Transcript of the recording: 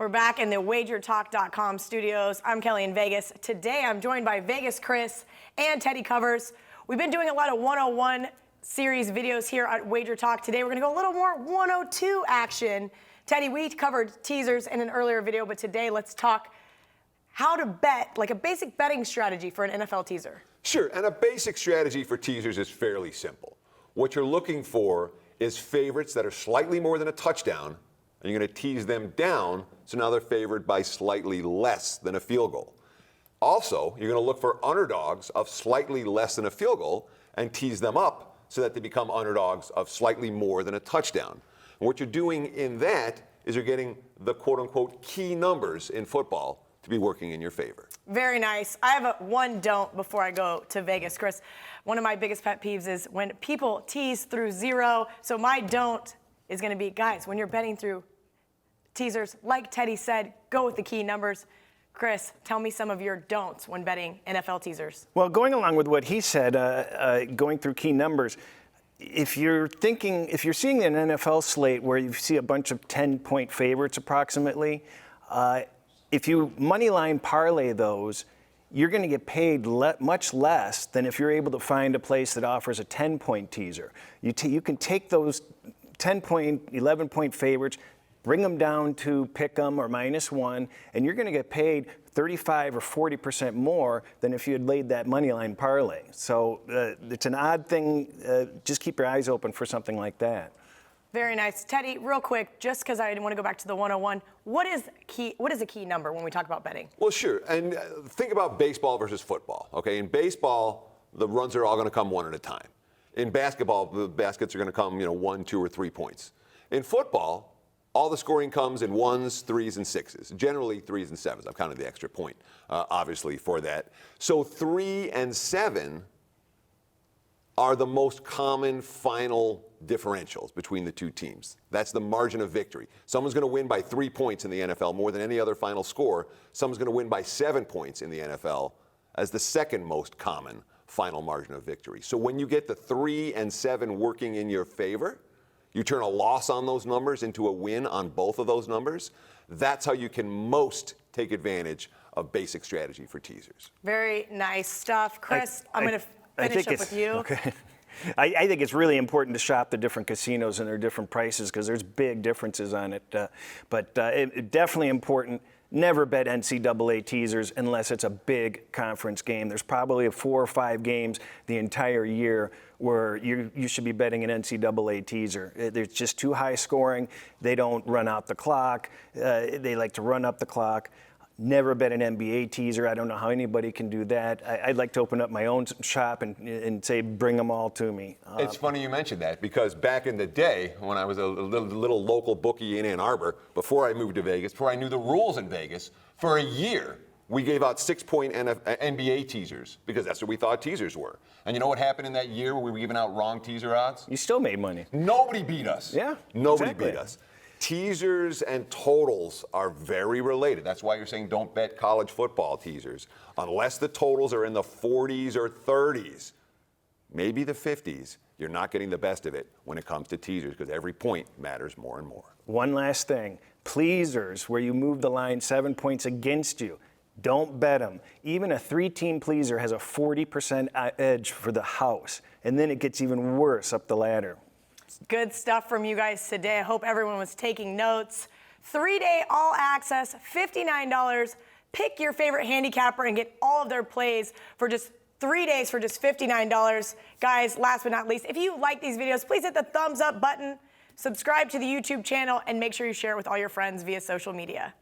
We're back in the WagerTalk.com studios. I'm Kelly in Vegas. Today I'm joined by Vegas Cris and Teddy Covers. We've been doing a lot of 101 series videos here at WagerTalk. Today we're going to go a little more 102 action. Teddy, we covered teasers in an earlier video, but today let's talk how to bet, like a basic betting strategy for an NFL teaser. Sure, and a basic strategy for teasers is fairly simple. What you're looking for is favorites that are slightly more than a touchdown, and you're going to tease them down, so now they're favored by slightly less than a field goal. Also, you're going to look for underdogs of slightly less than a field goal and tease them up so that they become underdogs of slightly more than a touchdown. And what you're doing in that is you're getting the quote-unquote key numbers in football to be working in your favor. Very nice. I have one don't before I go to Vegas, Cris. One of my biggest pet peeves is when people tease through zero. So my don't is going to be, guys, when you're betting through teasers, like Teddy said, go with the key numbers. Cris, tell me some of your don'ts when betting NFL teasers. Well, going along with what he said, going through key numbers, if you're seeing an NFL slate where you see a bunch of 10-point favorites approximately, if you moneyline parlay those, you're going to get paid much less than if you're able to find a place that offers a 10-point teaser. You can take those 10-point, 11-point favorites, bring them down to pick 'em or -1, and you're going to get paid 35 or 40% more than if you had laid that money line parlay. So it's an odd thing. Just keep your eyes open for something like that. Very nice. Teddy, real quick, just because I want to go back to the 101, what is a key number when we talk about betting? Well, sure. And think about baseball versus football. Okay, in baseball, the runs are all going to come one at a time. In basketball, the baskets are going to come, 1, 2, or 3 points. In football, all the scoring comes in 1s, 3s, and 6s. Generally 3s and 7s. I've counted the extra point, obviously, for that. So 3 and 7 are the most common final differentials between the two teams. That's the margin of victory. Someone's going to win by 3 points in the NFL more than any other final score. Someone's going to win by 7 points in the NFL as the second most common final margin of victory. So when you get the 3 and 7 working in your favor, you turn a loss on those numbers into a win on both of those numbers. That's how you can most take advantage of basic strategy for teasers. Very nice stuff. Cris, I'm going to finish up with you. Okay. I think it's really important to shop the different casinos and their different prices because there's big differences on it. But definitely important. Never bet NCAA teasers unless it's a big conference game. There's probably 4 or 5 games the entire year where you should be betting an NCAA teaser. They're just too high scoring. They don't run out the clock. They like to run up the clock. Never bet an NBA teaser. I don't know how anybody can do that. I'd like to open up my own shop and say, bring them all to me. It's funny you mentioned that because back in the day when I was a little local bookie in Ann Arbor, before I moved to Vegas, before I knew the rules in Vegas, for a year, we gave out 6-point NBA teasers because that's what we thought teasers were. And you know what happened in that year where we were giving out wrong teaser odds? You still made money. Nobody beat us. Yeah, Nobody exactly. beat us. Teasers and totals are very related. That's why you're saying don't bet college football teasers. Unless the totals are in the 40s or 30s, maybe the 50s, you're not getting the best of it when it comes to teasers because every point matters more and more. One last thing. Pleasers, where you move the line 7 points against you. Don't bet them. Even a 3-team pleaser has a 40% edge for the house. And then it gets even worse up the ladder. Good stuff from you guys today. I hope everyone was taking notes. 3-day all access, $59. Pick your favorite handicapper and get all of their plays for just 3 days for just $59. Guys, last but not least, if you like these videos, please hit the thumbs up button, subscribe to the YouTube channel, and make sure you share it with all your friends via social media.